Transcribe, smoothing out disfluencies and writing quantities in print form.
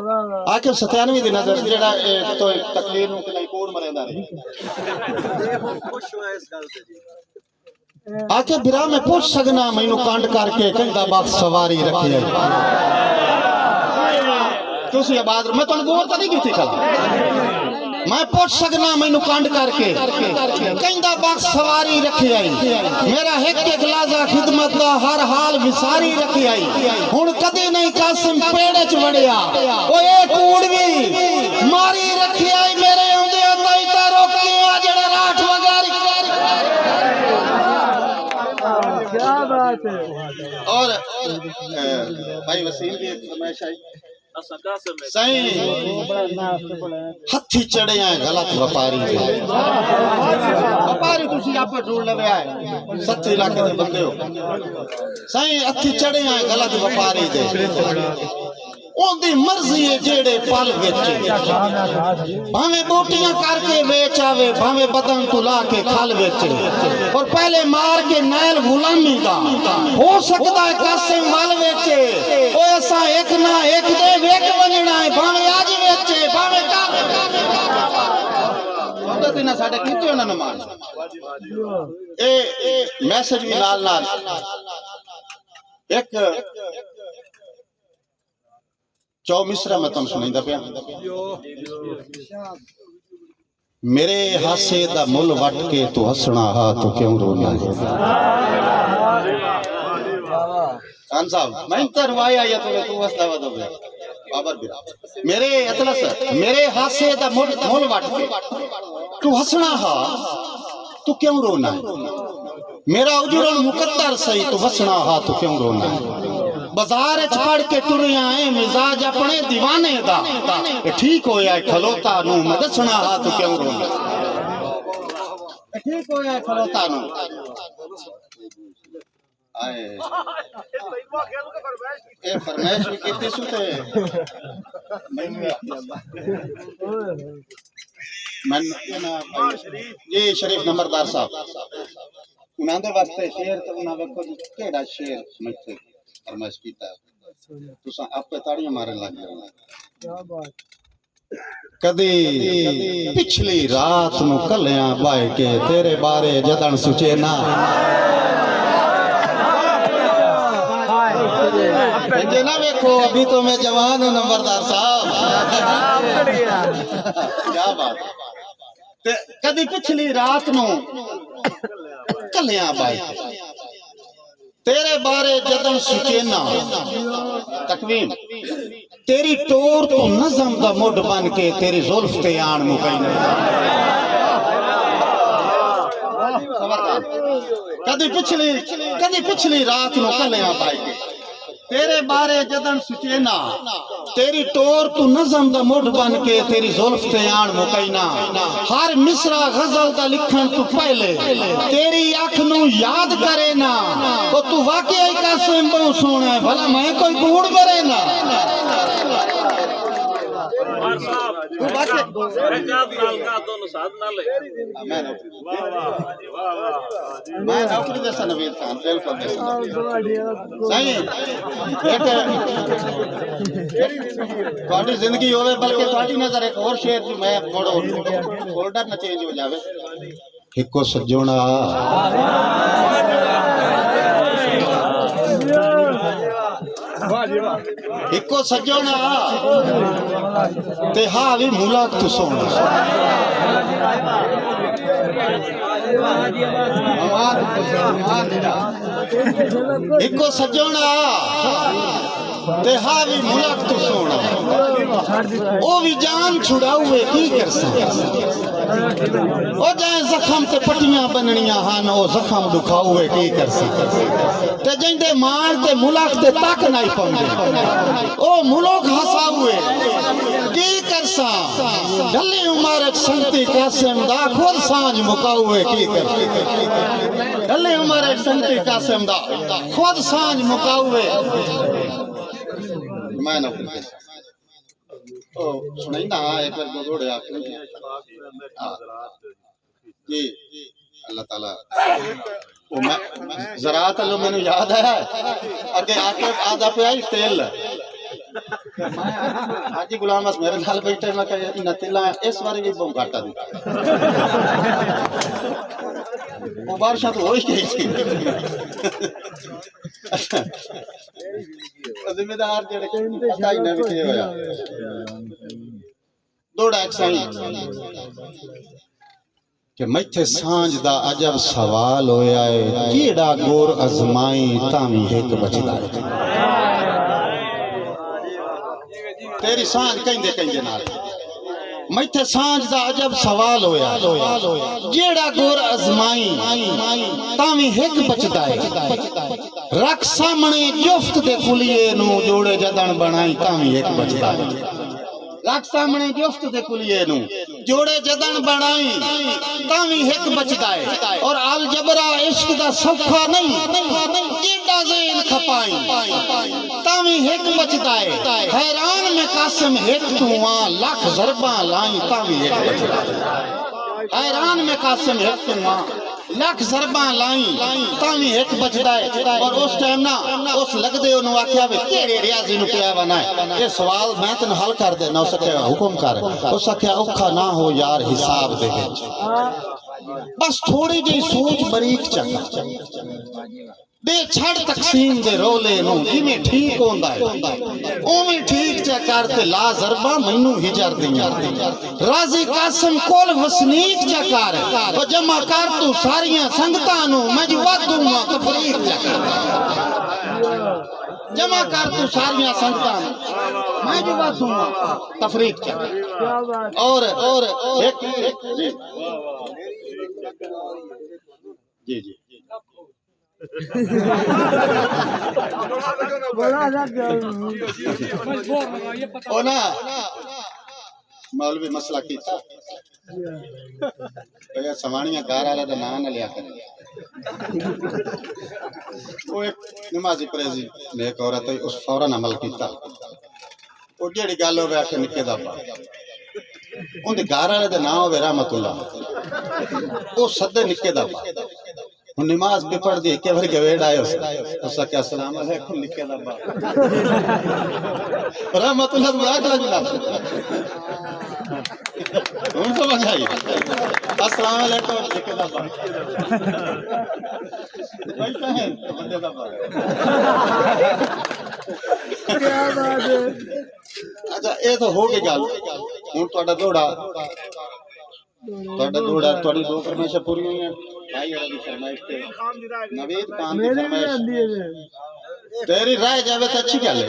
आके 97 दी नजर जेड़ा तो तकलीर नु कलाई कोड़ मरेंदा रहे खुश होया इस गल ते जी आके बिरा में पूछ सकना मैनू कांड करके कहंदा बात सवारी रखी है तुसी आबाद मैं तुहानू बोल तो नहीं कीती कला मैं पूछ सकना मैनू कांड करके कहंदा बात सवारी रखी आई मेरा एक लाजा खिदमत दा हर हाल विसारी रखी आई हुण कदी नहीं कासिम पेड़े च वड़िया ओ ए कूड़वी मारी रखी आई मेरे आंदे ताई ता रोके आ जेड़ा राठ वगारी क्या बात है। और भाई वसीम भी एक फरमाइश आई सही हथी चढ़े आए गलत व्यापारी व्यापारी तुसी आप ढूंढ लवे आए सच्चे इलाके दे बंदे हो सही हथी चढ़े आए गलत व्यापारी दे ओंदी मर्जी है जेड़े पल बेचे भावे बोटियां करके बेच आवे भावे बदन तुला के खाल बेचे और पहले मार के नैल गुलामी दा हो सकता है कासिम माल बेचे ओ ऐसा एक ना एक दे वेक बनना है भावे आज बेचे भावे कल ओंदा ते ना साडे कीते उन्हां ने मान ए मैसेज भी नाल नाल एक चौ मिसरा मैं तुम सुनाइंदा पिया मेरे हासे दा मुल वट के तू हसना हा तू क्यों रोना है खान साहब मैं तरवाया या तू हसदा वा दो बाबर भी मेरे अतलस मेरे हासे दा मुल वट के तू हसना हा तू क्यों रोना है मेरा उजड़न मुकद्दर सही तू हसना हा तू क्यों रोना है बाजार पढ़ के टुर आए मिजाज अपने दीवाने दा ठीक होया खलोता नू मैं दसना हा तू क्यों रोना ठीक होया खलोता नू आए ए फरमाइश भी कीती सुते मन ना ये शरीफ नंबरदार साहब उन्हां दे वास्ते शेर ते उन्हां वेखो केड़ा शेर समझते फरमाइश कीता तुसा आपे ताड़ियां मारन लग गए क्या बात कदी पिछली रात नु कलियां बाय के तेरे बारे जदन सुचे ना जे ना देखो अभी तो मैं जवान हूं नंबरदार साहब क्या बात ते कदी पिछली रात नु कलियां बाय तेरे बारे जदन सुचेना तकवीम तेरी टोर तो नज़म दा मुड बन के तेरी जुल्फ ते आन मुकैना कदी पिछली रात नु कलियां पाई के तेरे बारे जदन सुचेना तेरी टोर तू नज़म दा मुड बन के तेरी जुल्फ ते आन मुकैना हर मिसरा गजल दा लिखन तू पहले तेरी अख नू याद करे ना तो तू वाकई कासिम बहु सोना है भला मैं कोई कूड़ करे ना तू वाकई मैं नौकरी जैसा नवीद खान बिल्कुल सही जिंदगी होवे बल्कि थोड़ी नजर एक और शेर थी मैं थोड़ा फोल्डर न चेंज हो जावे हिको सजोना हिको सजोना ते हाँ भी मुलाक तू सोना हिको सजोना ते हाँ भी मुलाक तू सोना ओ भी जान छुड़ाऊए की कर सकता ओ जाए जख्म ते पट्टियां बननियां हां ओ जख्म दुखाऊए की कर सकता ते जिंदे मार ते मुलाक ते तक नहीं पाउंदे ओ मुलोक हसाऊए की कर सा ढली उमर संती कासिम दा खुद सांझ मुकाऊए की कर ढली उमर संती कासिम दा खुद सांझ मुकाऊए मैं ना तो सुनाई ना एक बार गोड़े आके जी अल्लाह ताला वो मैं ज़राअत लो मैंने याद है आगे आके आधा पे आई तेल हाजी गुलाम बस मेरे नाल बैठे मैं कह इन तिला इस बारी भी बहुत घाटा दी वो बारिश तो हो ही गई थी जिम्मेदार जेड़े पता ही नहीं कि होया दौड़ा एक साई कि मैथे सांझ दा अजब सवाल होया है केड़ा गोर अजमाई तामी एक बचदा है तेरी सांझ कहंदे कहंदे नाल मैथे सांझ दा अजब सवाल होया जेड़ा गोर अजमाई तामी एक बचदा है रख सामने जुफ्त दे कुलिए नु जोड़े जदन बनाई तामी एक बचदा है रख सामने जुफ्त दे कुलिए नु जोड़े जदन बनाई तावी एक बचदा है और अल जबरा इश्क दा सौखा नहीं केडा ज़ेन खपाई तावी एक बचदा है हैरान में कासिम एक तू आ लाख ज़रबा लाई तावी एक बचदा है हैरान में कासिम एक तू आ लाख ज़रबा लाई तावी एक बचदा है और उस टाइम ना उस लगदे ओनु आख्या वे केड़े रियाजी नु पिया बना ये सवाल मैं तन हल कर दे ना सके हुक्म कर उस आख्या औखा ना हो यार हिसाब दे विच बस थोड़ी जी सोच बारीक चक्का दे छड़ तकसीम दे रोले नु जिवें ठीक होंदा है ओवें ठीक च कर ते ला ज़रबा मैनू हिजर दियां राजी कासिम कोल वसनीक च कर ओ जमा कर तू सारियां संगतां नु मैं जो वादूंगा तफरीक च कर जमा कर तू सारियां संगतां नु मैं जो वादूंगा तफरीक च कर और एक जी जी बड़ा ओ ना मौलवी मसला कीता भैया सवाणियां घर वाले दा नाम न लिया कर वो एक नमाजी परहेजी नेक औरत है उस फौरन अमल कीता ओ जेड़ी गल होवे आखे निके दा बा उनके घर वाले दा नाम होवे रहमतुल्लाह ओ सदे निके दा बा नमाज भी पढ़ दी के भर गवेड़ आयो उसका क्या सलाम अलैकुम लिखे दा बा रहमतुल्लाह मुराद लगा उन तो बजाई अस्सलाम वालेकुम लिखे दा बा बैठा है बंदे दा बा क्या बात है अच्छा ये तो हो गई गल हुन ਤੁਹਾਡਾ ਦੌੜਾ ਤੁਹਾਡੀ ਦੋ ਫਰਮਾਇਸ਼ਾਂ ਪੂਰੀਆਂ ਹੋਈਆਂ भाई वाली फरमाइश पे नवीद खान की फरमाइश तेरी राय जावे तो अच्छी गल है